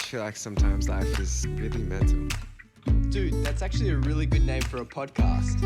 feel like sometimes life is really mental. Dude, that's actually a really good name for a podcast.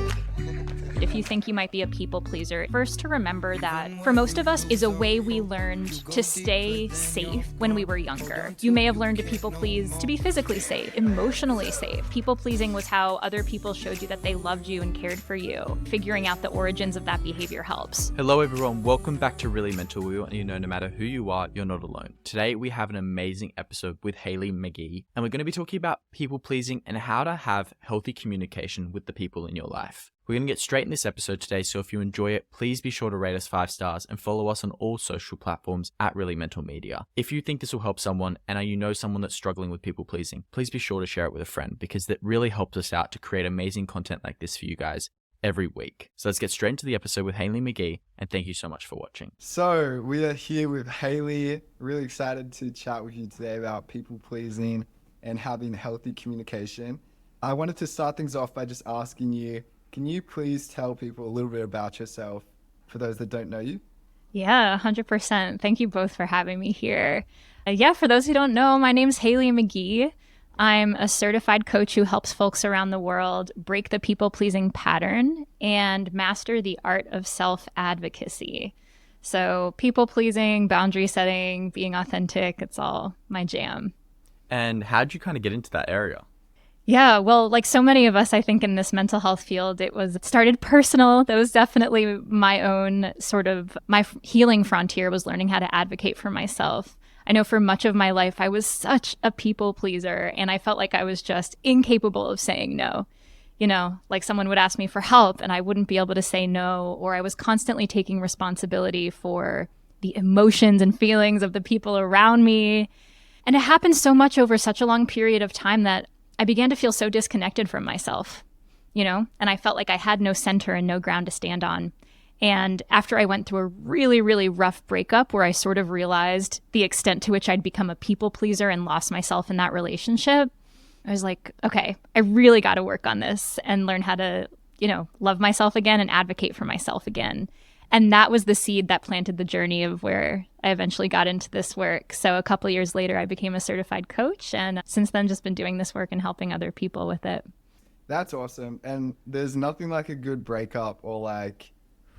If you think you might be a people pleaser, first to remember that for most of us is a way we learned to stay safe when we were younger. You may have learned to people please to be physically safe, emotionally safe. People pleasing was how other people showed you that they loved you and cared for you. Figuring out the origins of that behavior helps. Hello everyone, welcome back to Really Mental. We want you to know no matter who you are, you're not alone. Today we have an amazing episode with Hailey Magee, and we're going to be talking about people pleasing and how to have healthy communication with the people in your life. We're going to get straight in this episode today, so if you enjoy it, please be sure to rate us 5 stars and follow us on all social platforms at Really Mental Media. If you think this will help someone and you know someone that's struggling with people pleasing, please be sure to share it with a friend because that really helps us out to create amazing content like this for you guys every week. So let's get straight into the episode with Hailey Magee, and thank you so much for watching. So we are here with Hailey. Really excited to chat with you today about people pleasing and having healthy communication. I wanted to start things off by just asking you, can you please tell people a little bit about yourself for those that don't know you? Yeah, 100%. Thank you both for having me here. For those who don't know, my name's Hailey Magee. I'm a certified coach who helps folks around the world break the people-pleasing pattern and master the art of self-advocacy. So people-pleasing, boundary setting, being authentic, it's all my jam. And how'd you kind of get into that area? Yeah, well, like so many of us, I think in this mental health field, it started personal. That was definitely my own my healing frontier was learning how to advocate for myself. I know for much of my life, I was such a people pleaser and I felt like I was just incapable of saying no. You know, like someone would ask me for help and I wouldn't be able to say no, or I was constantly taking responsibility for the emotions and feelings of the people around me. And it happened so much over such a long period of time that I began to feel so disconnected from myself, and I felt like I had no center and no ground to stand on. And after I went through a really, really rough breakup where I sort of realized the extent to which I'd become a people pleaser and lost myself in that relationship, I was like, okay, I really got to work on this and learn how to, love myself again and advocate for myself again. And that was the seed that planted the journey of where I eventually got into this work. So a couple of years later, I became a certified coach. And since then, just been doing this work and helping other people with it. That's awesome. And there's nothing like a good breakup or like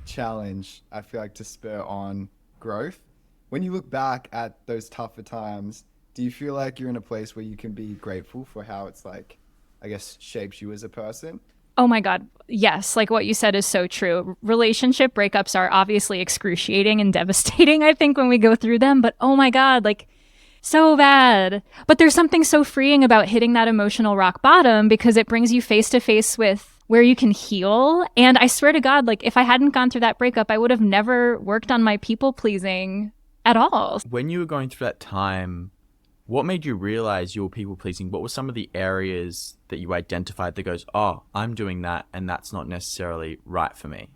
challenge, I feel like, to spur on growth. When you look back at those tougher times, do you feel like you're in a place where you can be grateful for how it's shaped you as a person? Oh my God. Yes. Like what you said is so true. Relationship breakups are obviously excruciating and devastating, I think, when we go through them. But oh my God, like so bad. But there's something so freeing about hitting that emotional rock bottom because it brings you face to face with where you can heal. And I swear to God, like if I hadn't gone through that breakup, I would have never worked on my people pleasing at all. When you were going through that time, what made you realize you were people pleasing? What were some of the areas that you identified that goes, oh, I'm doing that and that's not necessarily right for me?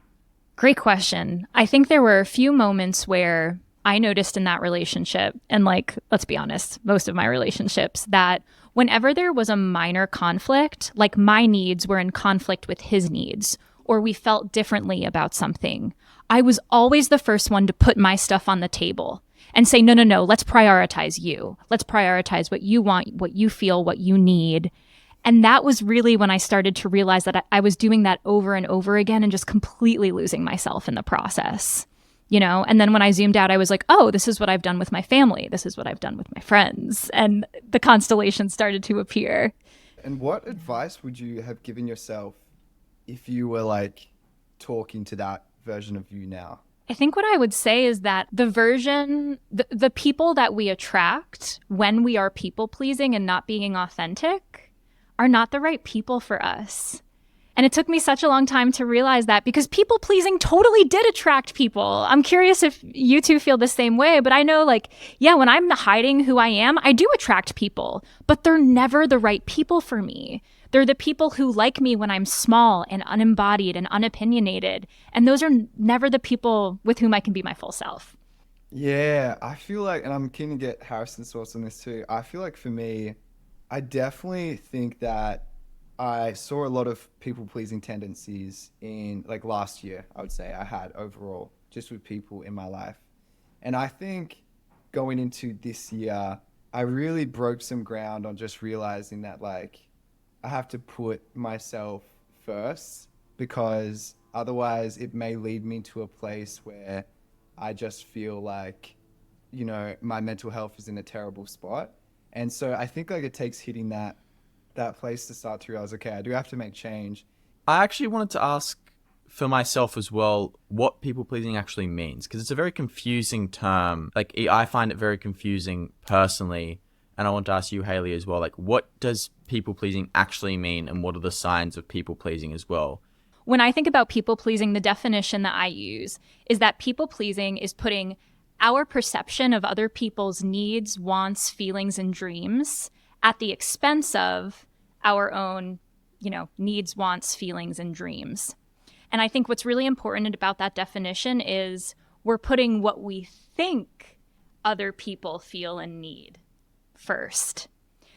Great question. I think there were a few moments where I noticed in that relationship, and like, let's be honest, most of my relationships, that whenever there was a minor conflict, like my needs were in conflict with his needs, or we felt differently about something, I was always the first one to put my stuff on the table and say, no, let's prioritize you. Let's prioritize what you want, what you feel, what you need. And that was really when I started to realize that I was doing that over and over again and just completely losing myself in the process, And then when I zoomed out, I was like, oh, this is what I've done with my family. This is what I've done with my friends. And the constellation started to appear. And what advice would you have given yourself if you were like talking to that version of you now? I think what I would say is that the people that we attract when we are people pleasing and not being authentic are not the right people for us. And it took me such a long time to realize that because people pleasing totally did attract people. I'm curious if you two feel the same way, but I know when I'm hiding who I am, I do attract people, but they're never the right people for me. They're the people who like me when I'm small and unembodied and unopinionated. And those are never the people with whom I can be my full self. Yeah, I feel like, and I'm keen to get Harrison's thoughts on this too. I feel like for me, I definitely think that I saw a lot of people-pleasing tendencies in like last year, I would say I had overall, just with people in my life. And I think going into this year, I really broke some ground on just realizing that like I have to put myself first because otherwise it may lead me to a place where I just feel like, my mental health is in a terrible spot. And so I think like it takes hitting that place to start to realize, okay, I do have to make change. I actually wanted to ask for myself as well what people pleasing actually means, because it's a very confusing term. Like, I find it very confusing personally, and I want to ask you, Hailey, as well. Like, what does people pleasing actually mean, and what are the signs of people pleasing as well? When I think about people pleasing, the definition that I use is that people pleasing is putting our perception of other people's needs, wants, feelings, and dreams at the expense of our own, needs, wants, feelings, and dreams. And I think what's really important about that definition is we're putting what we think other people feel and need first.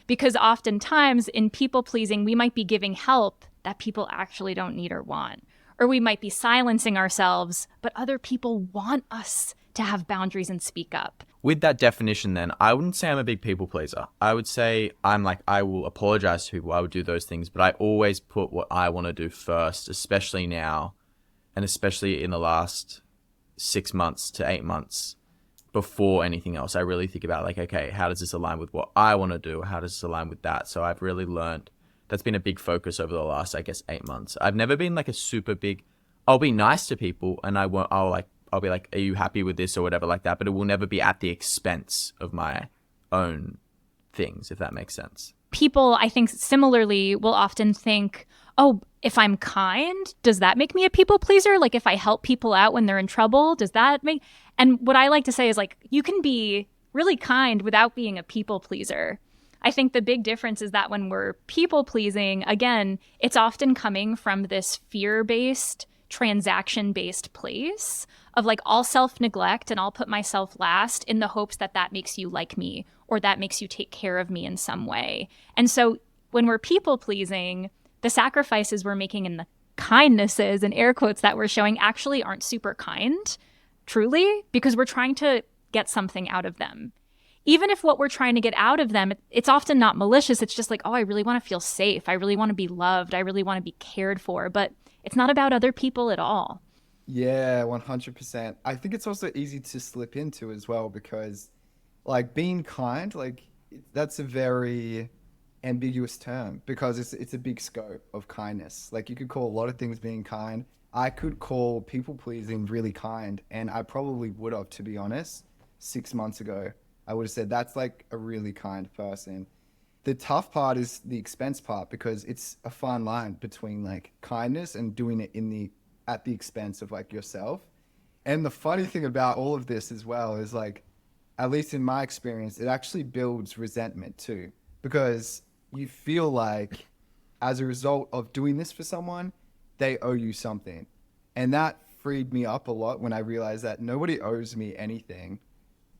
Because oftentimes in people pleasing, we might be giving help that people actually don't need or want. Or we might be silencing ourselves, but other people want us to have boundaries and speak up. With that definition then, I wouldn't say I'm a big people pleaser. I would say I will apologize to people, I would do those things, but I always put what I want to do first, especially now, and especially in the last 6 months to 8 months before anything else. I really think about like, okay, how does this align with what I want to do? How does this align with that? So I've really learned that's been a big focus over the last, 8 months. I've never been like a super big, I'll be nice to people and I'll be like, are you happy with this or whatever like that? But it will never be at the expense of my own things, if that makes sense. People, I think similarly, will often think, oh, if I'm kind, does that make me a people pleaser? Like if I help people out when they're in trouble, does that make... And what I like to say is like, you can be really kind without being a people pleaser. I think the big difference is that when we're people pleasing, again, it's often coming from this fear-based, transaction-based place of like, I'll self-neglect and I'll put myself last in the hopes that that makes you like me or that makes you take care of me in some way. And so when we're people pleasing, the sacrifices we're making and the kindnesses and air quotes that we're showing actually aren't super kind, truly, because we're trying to get something out of them. Even if what we're trying to get out of them, it's often not malicious. It's just like, oh, I really want to feel safe. I really want to be loved. I really want to be cared for. But it's not about other people at all. Yeah, 100%. I think it's also easy to slip into as well because like being kind, like that's a very ambiguous term because it's a big scope of kindness. Like you could call a lot of things being kind. I could call people pleasing really kind, and I probably would have, to be honest, 6 months ago. I would have said that's like a really kind person. The tough part is the expense part because it's a fine line between like kindness and doing it at the expense of like yourself. And the funny thing about all of this as well is like, at least in my experience, it actually builds resentment too, because you feel like as a result of doing this for someone, they owe you something. And that freed me up a lot when I realized that nobody owes me anything.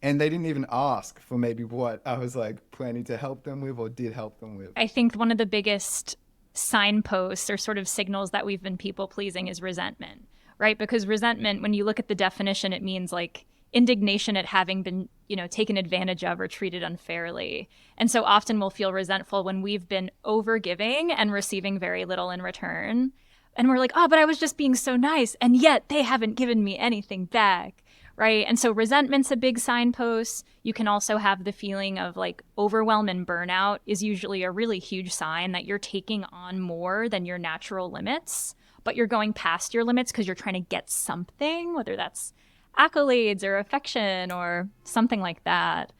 And they didn't even ask for maybe what I was like planning to help them with or did help them with. I think one of the biggest signposts or sort of signals that we've been people pleasing is resentment, right? Because resentment, when you look at the definition, it means like indignation at having been, taken advantage of or treated unfairly. And so often we'll feel resentful when we've been overgiving and receiving very little in return. And we're like, oh, but I was just being so nice. And yet they haven't given me anything back. Right. And so resentment's a big signpost. You can also have the feeling of like overwhelm and burnout is usually a really huge sign that you're taking on more than your natural limits, but you're going past your limits because you're trying to get something, whether that's accolades or affection or something like that.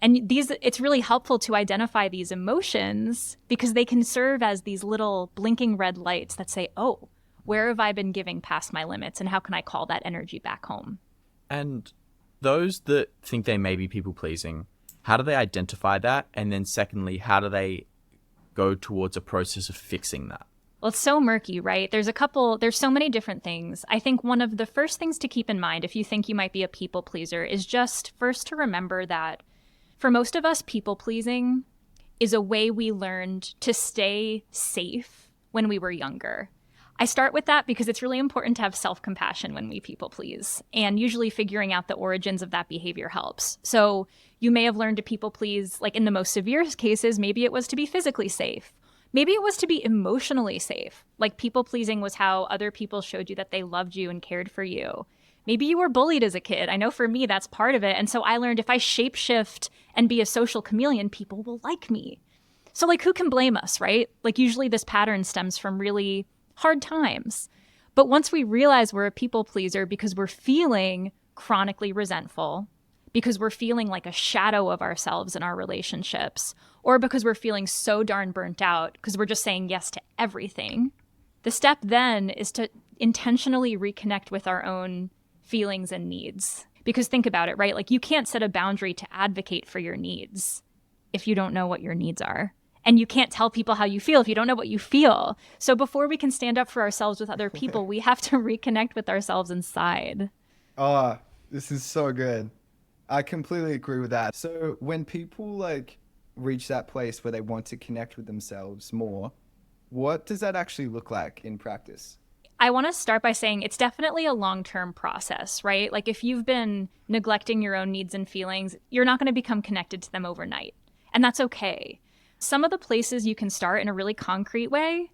And it's really helpful to identify these emotions because they can serve as these little blinking red lights that say, oh, where have I been giving past my limits and how can I call that energy back home? And those that think they may be people pleasing, how do they identify that? And then secondly, how do they go towards a process of fixing that? Well, it's so murky, right? There's so many different things. I think one of the first things to keep in mind if you think you might be a people pleaser is just first to remember that for most of us, people pleasing is a way we learned to stay safe when we were younger. I start with that because it's really important to have self-compassion when we people please. And usually figuring out the origins of that behavior helps. So you may have learned to people please, like in the most severe cases, maybe it was to be physically safe. Maybe it was to be emotionally safe. Like people pleasing was how other people showed you that they loved you and cared for you. Maybe you were bullied as a kid. I know for me, that's part of it. And so I learned if I shapeshift and be a social chameleon, people will like me. So like, who can blame us, right? Like usually this pattern stems from really hard times. But once we realize we're a people pleaser because we're feeling chronically resentful, because we're feeling like a shadow of ourselves in our relationships, or because we're feeling so darn burnt out because we're just saying yes to everything, the step then is to intentionally reconnect with our own feelings and needs. Because think about it, right? Like you can't set a boundary to advocate for your needs if you don't know what your needs are. And you can't tell people how you feel if you don't know what you feel. So before we can stand up for ourselves with other people, we have to reconnect with ourselves inside. Oh, this is so good. I completely agree with that. So when people like reach that place where they want to connect with themselves more, what does that actually look like in practice? I want to start by saying it's definitely a long-term process, right? Like if you've been neglecting your own needs and feelings, you're not going to become connected to them overnight. And that's okay. Some of the places you can start in a really concrete way,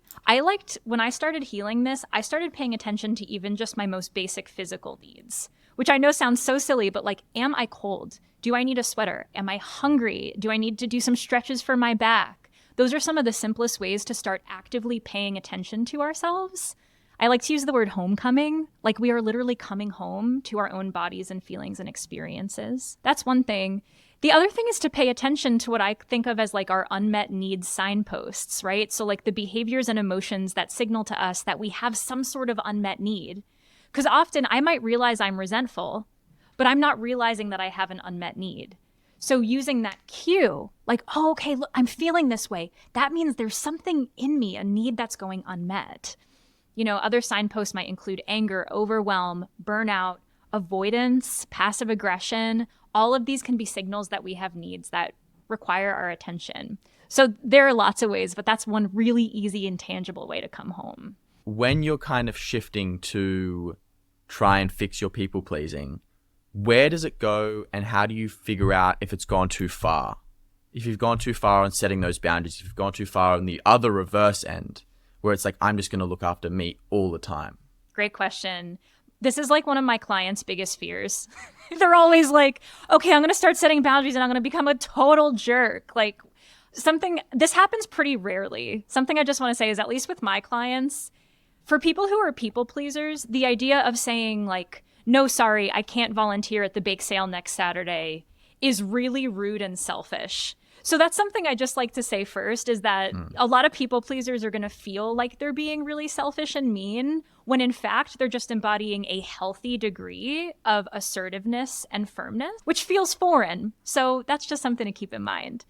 when I started healing this, I started paying attention to even just my most basic physical needs, which I know sounds so silly, but like, am I cold? Do I need a sweater? Am I hungry? Do I need to do some stretches for my back? Those are some of the simplest ways to start actively paying attention to ourselves. I like to use the word homecoming, like we are literally coming home to our own bodies and feelings and experiences. That's one thing. The other thing is to pay attention to what I think of as like our unmet needs signposts, right? So like the behaviors and emotions that signal to us that we have some sort of unmet need. Because often I might realize I'm resentful, but I'm not realizing that I have an unmet need. So using that cue, like, oh, okay, look, I'm feeling this way. That means there's something in me, a need that's going unmet. You know, other signposts might include anger, overwhelm, burnout, avoidance, passive aggression. All of these can be signals that we have needs that require our attention. So there are lots of ways, but that's one really easy and tangible way to come home. When you're kind of shifting to try and fix your people pleasing, where does it go and how do you figure out if it's gone too far? If you've gone too far on setting those boundaries, if you've gone too far on the other reverse end, where it's like, I'm just going to look after me all the time. Great question. This is like one of my clients' biggest fears. They're always like, okay, I'm going to start setting boundaries and I'm going to become a total jerk. Like this happens pretty rarely. Something I just want to say is, at least with my clients, for people who are people pleasers, the idea of saying like, no, sorry, I can't volunteer at the bake sale next Saturday is really rude and selfish. So that's something I just like to say first, is that a lot of people pleasers are going to feel like they're being really selfish and mean, when in fact they're just embodying a healthy degree of assertiveness and firmness, which feels foreign. So that's just something to keep in mind.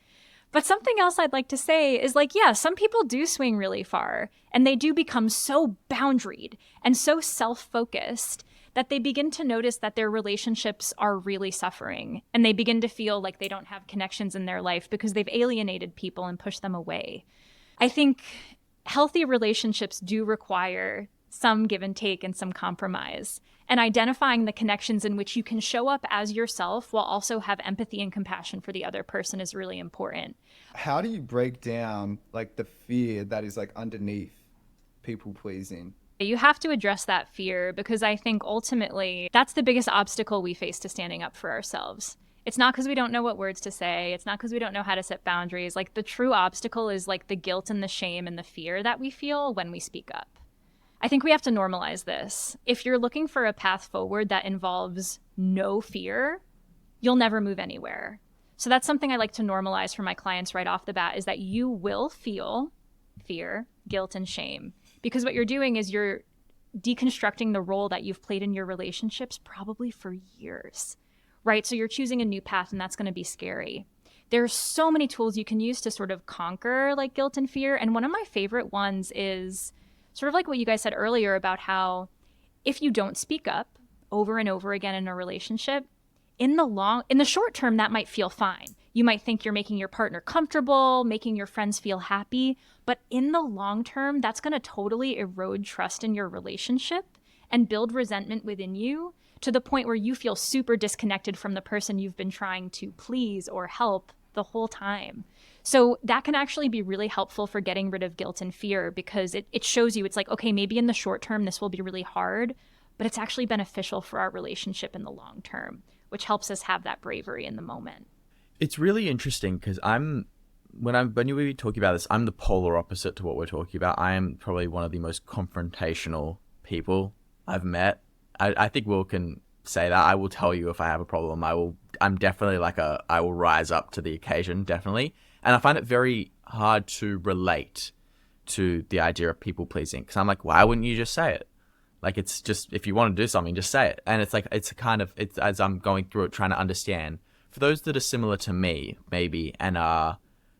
But something else I'd like to say is like, yeah, some people do swing really far and they do become so boundaried and so self-focused that they begin to notice that their relationships are really suffering, and they begin to feel like they don't have connections in their life because they've alienated people and pushed them away. I think healthy relationships do require some give and take and some compromise, and identifying the connections in which you can show up as yourself while also have empathy and compassion for the other person is really important. How do you break down like the fear that is like underneath people pleasing? You have to address that fear, because I think ultimately that's the biggest obstacle we face to standing up for ourselves. It's not because we don't know what words to say. It's not because we don't know how to set boundaries. Like the true obstacle is like the guilt and the shame and the fear that we feel when we speak up. I think we have to normalize this. If you're looking for a path forward that involves no fear, you'll never move anywhere. So that's something I like to normalize for my clients right off the bat, is that you will feel fear, guilt, and shame. Because what you're doing is you're deconstructing the role that you've played in your relationships probably for years, right? So you're choosing a new path, and that's going to be scary. There's so many tools you can use to sort of conquer like guilt and fear. And one of my favorite ones is sort of like what you guys said earlier about how if you don't speak up over and over again in a relationship, in the short term, that might feel fine. You might think you're making your partner comfortable, making your friends feel happy, but in the long term, that's going to totally erode trust in your relationship and build resentment within you to the point where you feel super disconnected from the person you've been trying to please or help the whole time. So that can actually be really helpful for getting rid of guilt and fear, because it shows you, it's like, okay, maybe in the short term, this will be really hard, but it's actually beneficial for our relationship in the long term, which helps us have that bravery in the moment. It's really interesting because when you were talking about this, I'm the polar opposite to what we're talking about. I am probably one of the most confrontational people I've met. I think Will can say that. I will tell you if I have a problem. I'm definitely I will rise up to the occasion, definitely. And I find it very hard to relate to the idea of people pleasing, because I'm like, why wouldn't you just say it? Like, it's just, if you want to do something, just say it. And it's like, it's as I'm going through it, trying to understand, for those that are similar to me, maybe, and are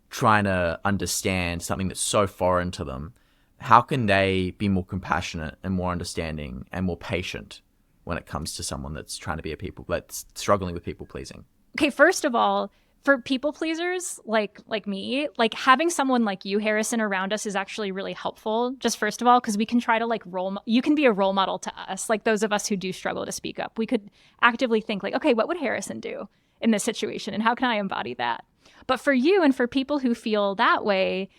trying to understand something that's so foreign to them, how can they be more compassionate and more understanding and more patient when it comes to someone that's trying to be that's struggling with people pleasing? Okay, first of all, for people pleasers like me, like having someone like you, Harrison, around us is actually really helpful. Just first of all, because we can try to you can be a role model to us, like those of us who do struggle to speak up. We could actively think like, okay, what would Harrison do in this situation, and how can I embody that? But for you and for people who feel that way,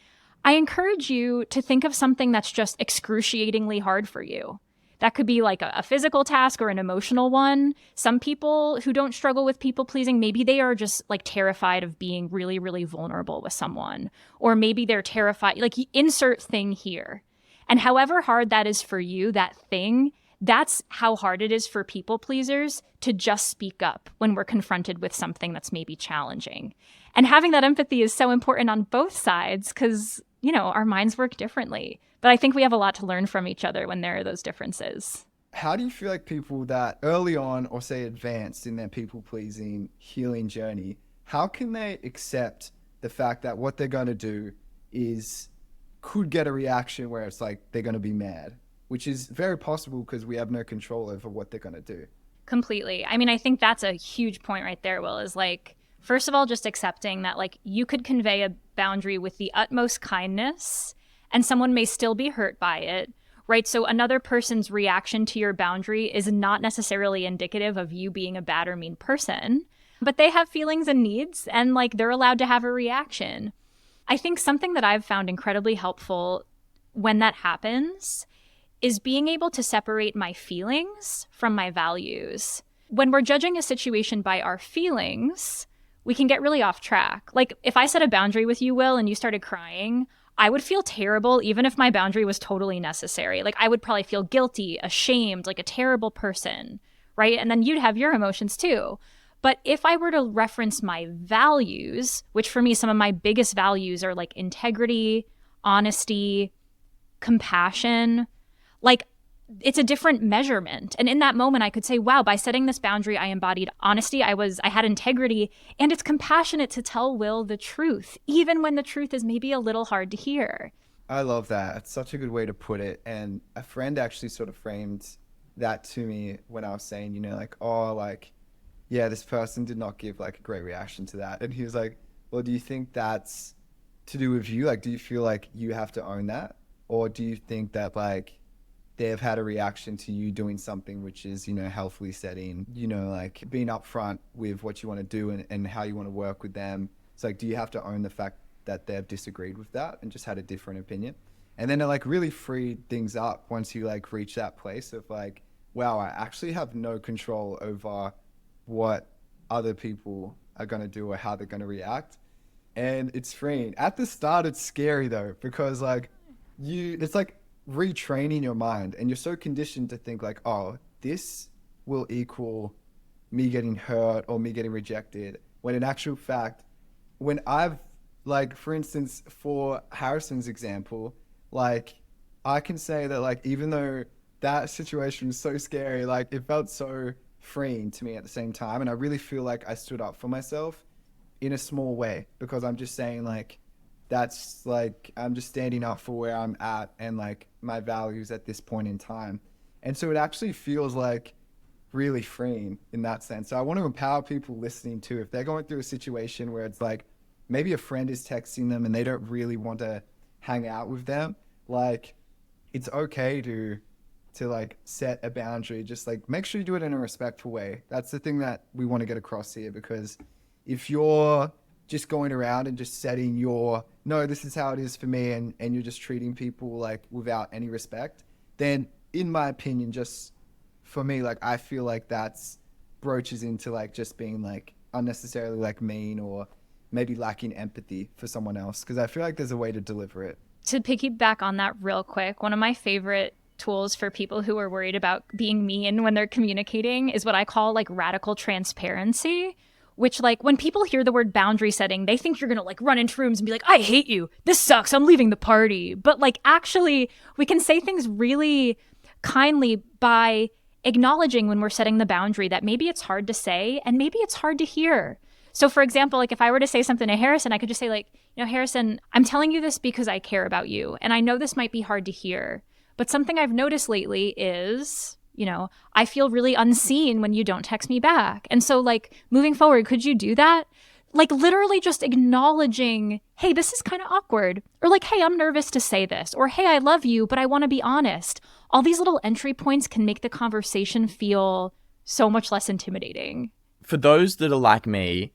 I encourage you to think of something that's just excruciatingly hard for you. That could be like a physical task or an emotional one. Some people who don't struggle with people pleasing, maybe they are just like terrified of being really, really vulnerable with someone. Or maybe they're terrified, like insert thing here. And however hard that is for you, that thing, that's how hard it is for people pleasers to just speak up when we're confronted with something that's maybe challenging. And having that empathy is so important on both sides because, our minds work differently. But I think we have a lot to learn from each other when there are those differences. How do you feel like people that early on, or say advanced in their people-pleasing healing journey, how can they accept the fact that what they're going to do could get a reaction where it's like they're going to be mad, which is very possible because we have no control over what they're going to do? Completely. I mean, I think that's a huge point right there, Will, is like, first of all, just accepting that like you could convey a boundary with the utmost kindness and someone may still be hurt by it, right? So another person's reaction to your boundary is not necessarily indicative of you being a bad or mean person, but they have feelings and needs, and like they're allowed to have a reaction. I think something that I've found incredibly helpful when that happens is being able to separate my feelings from my values. When we're judging a situation by our feelings, we can get really off track. Like if I set a boundary with you, Will, and you started crying, I would feel terrible even if my boundary was totally necessary. Like I would probably feel guilty, ashamed, like a terrible person, right? And then you'd have your emotions too. But if I were to reference my values, which for me, some of my biggest values are like integrity, honesty, compassion, like it's a different measurement. And in that moment, I could say, wow, by setting this boundary, I embodied honesty. I had integrity, and it's compassionate to tell Will the truth, even when the truth is maybe a little hard to hear. I love that. It's such a good way to put it. And a friend actually sort of framed that to me when I was saying, yeah, this person did not give like a great reaction to that. And he was like, well, do you think that's to do with you? Like, do you feel like you have to own that? Or do you think that like they've had a reaction to you doing something which is, healthily setting, like being upfront with what you want to do and how you want to work with them? It's like, do you have to own the fact that they've disagreed with that and just had a different opinion? And then it like really freed things up once you like reach that place of like, wow, I actually have no control over what other people are going to do or how they're going to react. And it's freeing. At the start, it's scary though, because like it's like retraining your mind, and you're so conditioned to think like, oh, this will equal me getting hurt or me getting rejected, when in actual fact, when I've like, for instance, for Harrison's example, like I can say that like even though that situation was so scary, like it felt so freeing to me at the same time, and I really feel like I stood up for myself in a small way, because I'm just saying like that's like, I'm just standing up for where I'm at and like my values at this point in time. And so it actually feels like really freeing in that sense. So I want to empower people listening too. If they're going through a situation where it's like maybe a friend is texting them and they don't really want to hang out with them, like it's okay to like set a boundary. Just like make sure you do it in a respectful way. That's the thing that we want to get across here, because if you're just going around and just setting your, no, this is how it is for me, and you're just treating people like without any respect, then in my opinion, just for me, like I feel like that's broaches into like just being like unnecessarily like mean or maybe lacking empathy for someone else, because I feel like there's a way to deliver it. To piggyback on that real quick, one of my favorite tools for people who are worried about being mean when they're communicating is what I call like radical transparency, which like when people hear the word boundary setting, they think you're going to like run into rooms and be like, I hate you. This sucks. I'm leaving the party. But like actually we can say things really kindly by acknowledging when we're setting the boundary that maybe it's hard to say and maybe it's hard to hear. So for example, like if I were to say something to Harrison, I could just say like, you know, Harrison, I'm telling you this because I care about you. And I know this might be hard to hear, but something I've noticed lately is, you know, I feel really unseen when you don't text me back. And so like moving forward, could you do that? Like literally just acknowledging, hey, this is kind of awkward. Or like, hey, I'm nervous to say this. Or hey, I love you, but I want to be honest. All these little entry points can make the conversation feel so much less intimidating. For those that are like me,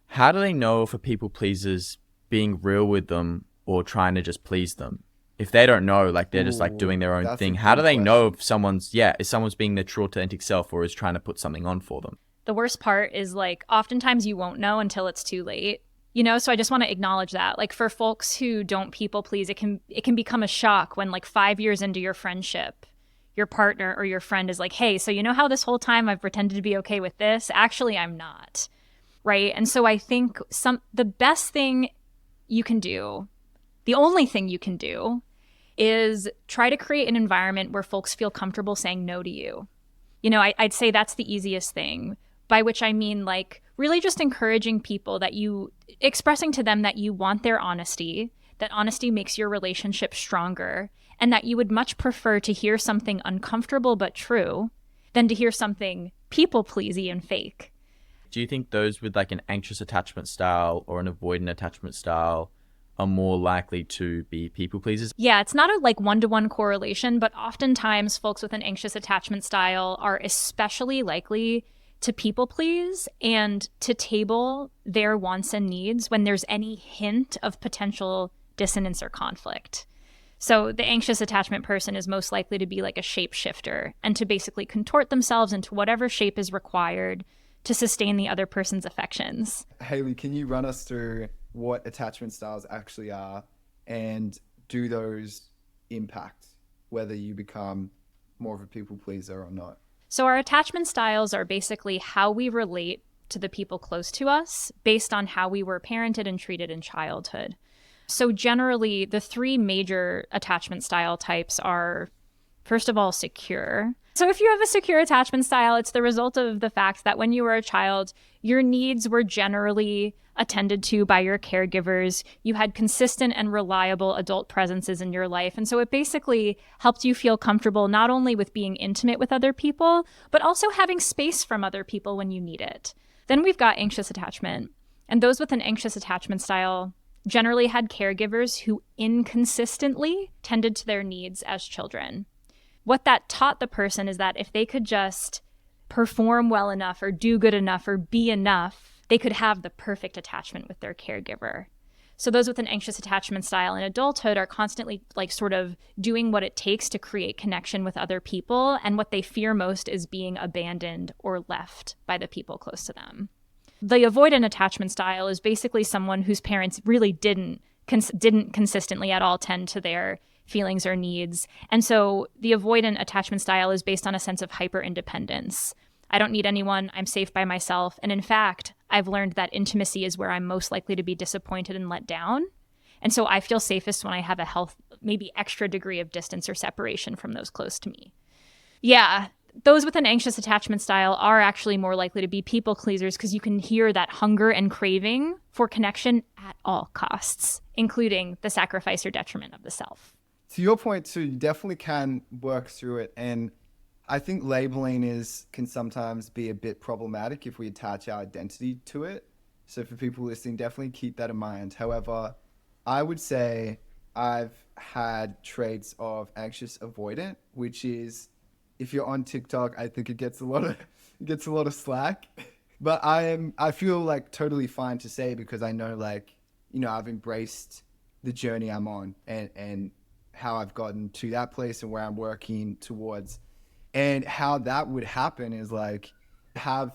how do they know if a people pleaser's being real with them or trying to just please them? If they don't know, like they're just like doing their own thing, how do they know if someone's being their true authentic self or is trying to put something on for them? The worst part is like oftentimes you won't know until it's too late, you know? So I just want to acknowledge that. Like for folks who don't people please, it can become a shock when like 5 years into your friendship, your partner or your friend is like, hey, so you know how this whole time I've pretended to be okay with this? Actually, I'm not. Right? And so I think the best thing you can do, the only thing you can do, is try to create an environment where folks feel comfortable saying no to you. You know, I'd say that's the easiest thing, by which I mean like really just encouraging people expressing to them that you want their honesty, that honesty makes your relationship stronger, and that you would much prefer to hear something uncomfortable but true than to hear something people-pleasy and fake. Do you think those with like an anxious attachment style or an avoidant attachment style are more likely to be people pleasers? Yeah, it's not a like one-to-one correlation, but oftentimes folks with an anxious attachment style are especially likely to people please and to table their wants and needs when there's any hint of potential dissonance or conflict. So the anxious attachment person is most likely to be like a shapeshifter and to basically contort themselves into whatever shape is required to sustain the other person's affections. Hailey, can you run us through what attachment styles actually are and do those impact whether you become more of a people pleaser or not? So our attachment styles are basically how we relate to the people close to us based on how we were parented and treated in childhood. So generally, the three major attachment style types are, first of all, secure. So if you have a secure attachment style, it's the result of the fact that when you were a child, your needs were generally attended to by your caregivers. You had consistent and reliable adult presences in your life. And so it basically helped you feel comfortable not only with being intimate with other people, but also having space from other people when you need it. Then we've got anxious attachment. And those with an anxious attachment style generally had caregivers who inconsistently tended to their needs as children. What that taught the person is that if they could just perform well enough or do good enough or be enough, they could have the perfect attachment with their caregiver. So those with an anxious attachment style in adulthood are constantly like sort of doing what it takes to create connection with other people. And what they fear most is being abandoned or left by the people close to them. The avoidant attachment style is basically someone whose parents really didn't consistently at all tend to their feelings or needs. And so the avoidant attachment style is based on a sense of hyper-independence. I don't need anyone. I'm safe by myself. And in fact, I've learned that intimacy is where I'm most likely to be disappointed and let down. And so I feel safest when I have a maybe extra degree of distance or separation from those close to me. Yeah, those with an anxious attachment style are actually more likely to be people pleasers because you can hear that hunger and craving for connection at all costs, including the sacrifice or detriment of the self. To your point too, you definitely can work through it. And I think labeling can sometimes be a bit problematic if we attach our identity to it. So for people listening, definitely keep that in mind. However, I would say I've had traits of anxious avoidant, which is if you're on TikTok, I think it gets a lot of slack. But I feel like totally fine to say because I know like, I've embraced the journey I'm on and how I've gotten to that place and where I'm working towards. And how that would happen is like have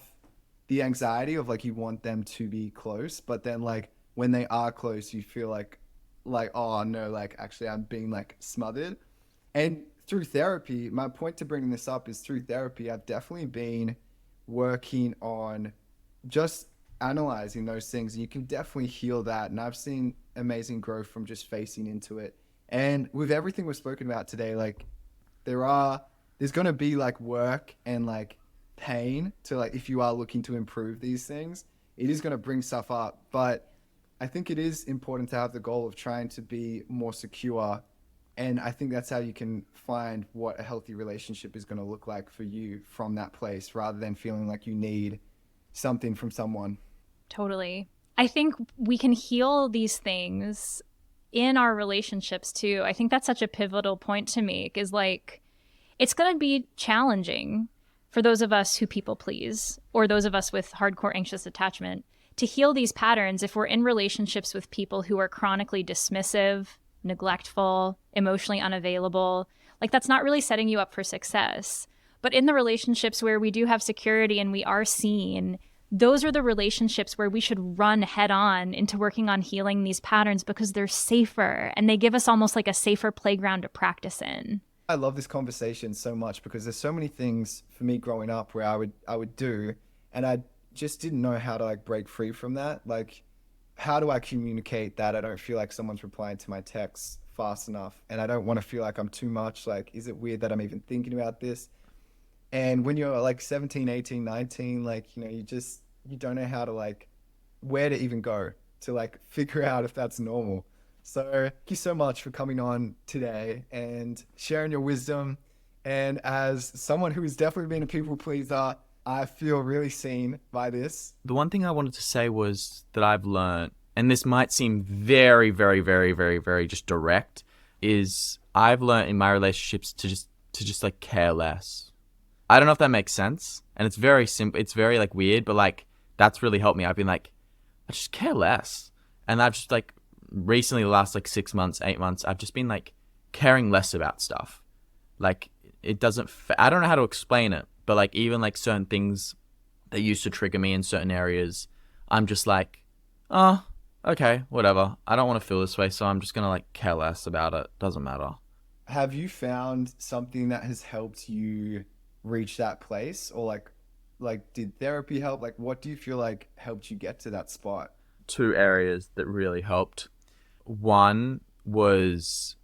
the anxiety of like you want them to be close, but then like when they are close, you feel like oh no, like actually I'm being like smothered. And through therapy, my point to bringing this up is through therapy, I've definitely been working on just analyzing those things. And you can definitely heal that. And I've seen amazing growth from just facing into it. And with everything we've spoken about today, like there's going to be like work and like pain to like, if you are looking to improve these things, it is going to bring stuff up. But I think it is important to have the goal of trying to be more secure. And I think that's how you can find what a healthy relationship is going to look like for you from that place, rather than feeling like you need something from someone. Totally. I think we can heal these things in our relationships too. I think that's such a pivotal point to make, is like, it's going to be challenging for those of us who people please, or those of us with hardcore anxious attachment, to heal these patterns if we're in relationships with people who are chronically dismissive, neglectful, emotionally unavailable. Like, that's not really setting you up for success. But in the relationships where we do have security and we are seen, those are the relationships where we should run head on into working on healing these patterns, because they're safer and they give us almost like a safer playground to practice in. I love this conversation so much because there's so many things for me growing up where I would do, and I just didn't know how to like break free from that. Like, how do I communicate that I don't feel like someone's replying to my texts fast enough, and I don't want to feel like I'm too much? Like, is it weird that I'm even thinking about this? And when you're like 17, 18, 19, like, you don't know how to like, where to even go to like figure out if that's normal. So thank you so much for coming on today and sharing your wisdom. And as someone who has definitely been a people pleaser, I feel really seen by this. The one thing I wanted to say was that I've learned, and this might seem very, very, very, very, very just direct, is I've learned in my relationships to just like care less. I don't know if that makes sense. And it's very simple. It's very like weird, but like that's really helped me. I've been like, I just care less. And I've just like recently, the last like 6 months, 8 months, I've just been like caring less about stuff. Like it doesn't, I don't know how to explain it, but like even like certain things that used to trigger me in certain areas, I'm just like, oh, okay, whatever. I don't want to feel this way, so I'm just going to like care less about it. Doesn't matter. Have you found something that has helped you reach that place, or like did therapy help? Like, what do you feel like helped you get to that spot? 2 areas that really helped. One was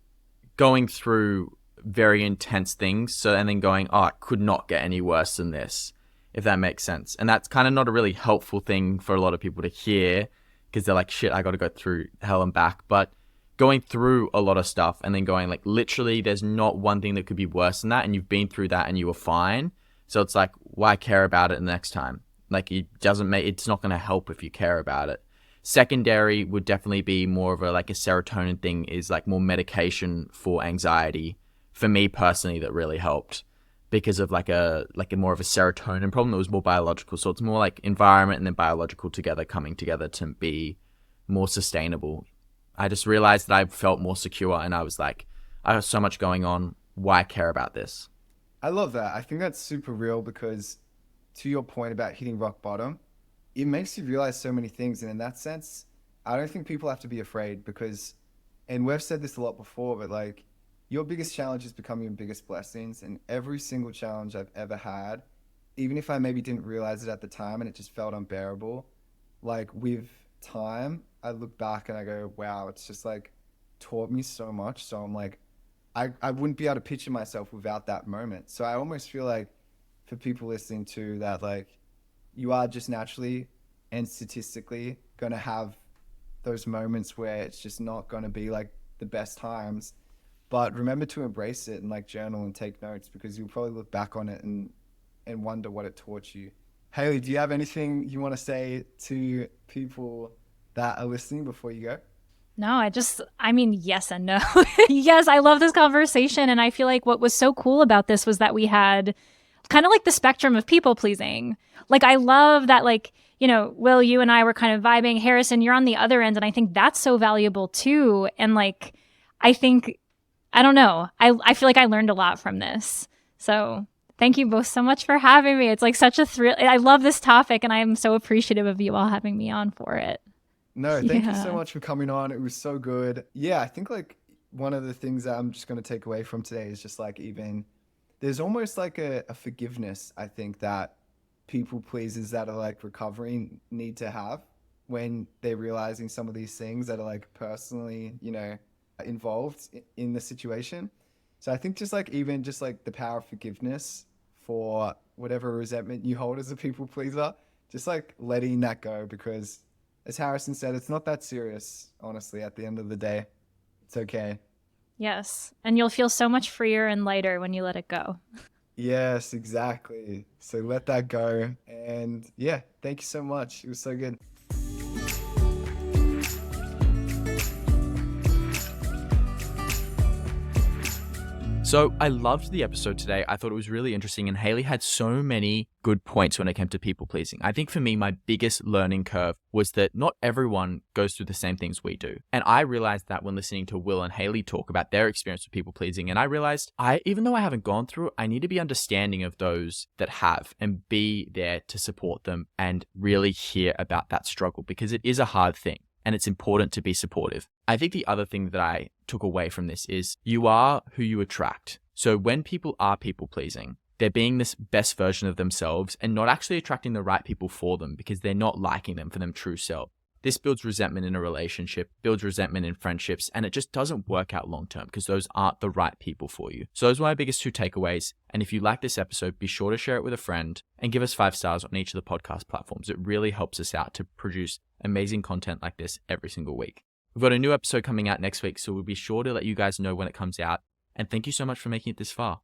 going through very intense things, and then going, oh, it could not get any worse than this, if that makes sense. And that's kind of not a really helpful thing for a lot of people to hear, because they're like, shit, I got to go through hell and back. But going through a lot of stuff and then going like, literally there's not one thing that could be worse than that, and you've been through that and you were fine. So it's like, why care about it the next time? Like, it's not going to help if you care about it. Secondary would definitely be more of a serotonin thing, is like more medication for anxiety for me personally, that really helped because of like a more of a serotonin problem that was more biological. So it's more like environment and then biological together, coming together to be more sustainable. I just realized that I felt more secure, and I was like, I have so much going on. Why care about this? I love that. I think that's super real because, to your point about hitting rock bottom, it makes you realize so many things. And in that sense, I don't think people have to be afraid because, and we've said this a lot before, but like, your biggest challenges become your biggest blessings. And every single challenge I've ever had, even if I maybe didn't realize it at the time and it just felt unbearable, like with time, I look back and I go, wow, it's just like taught me so much. So I'm like, I wouldn't be able to picture myself without that moment. So I almost feel like for people listening to that, like, you are just naturally and statistically going to have those moments where it's just not going to be like the best times. but remember to embrace it and like journal and take notes, because you'll probably look back on it and wonder what it taught you. Hailey, do you have anything you want to say to people that are listening before you go? No, I mean, yes and no. Yes, I love this conversation. And I feel like what was so cool about this was that we had kind of like the spectrum of people pleasing. Like, I love that, like, you know, Will, you and I were kind of vibing. Harrison, you're on the other end. And I think that's so valuable too. And like, I think, I don't know, I feel like I learned a lot from this. So thank you both so much for having me. It's like such a thrill. I love this topic and I am so appreciative of you all having me on for it. No, thank you Yeah. so much for coming on. It was so good. Yeah, I think like one of the things that I'm just going to take away from today is just like, even there's almost like a forgiveness, I think, that people pleasers that are like recovering need to have when they're realizing some of these things that are like personally, you know, involved in the situation. So I think just like, even just like the power of forgiveness for whatever resentment you hold as a people pleaser, just like letting that go, because as Harrison said, it's not that serious, honestly, at the end of the day. It's okay. Yes. And you'll feel so much freer and lighter when you let it go. Yes, exactly. So let that go. And yeah, thank you so much. It was so good. So I loved the episode today. I thought it was really interesting, and Hailey had so many good points when it came to people pleasing. I think for me, my biggest learning curve was that not everyone goes through the same things we do. And I realized that when listening to Will and Hailey talk about their experience with people pleasing. And I realized even though I haven't gone through it, I need to be understanding of those that have and be there to support them and really hear about that struggle, because it is a hard thing. And it's important to be supportive. I think the other thing that I took away from this is you are who you attract. So when people are people pleasing, they're being this best version of themselves and not actually attracting the right people for them, because they're not liking them for them true self. This builds resentment in a relationship, builds resentment in friendships, and it just doesn't work out long term because those aren't the right people for you. So those are my biggest 2 takeaways. And if you like this episode, be sure to share it with a friend and give us 5 stars on each of the podcast platforms. It really helps us out to produce amazing content like this every single week. We've got a new episode coming out next week, so we'll be sure to let you guys know when it comes out. And thank you so much for making it this far.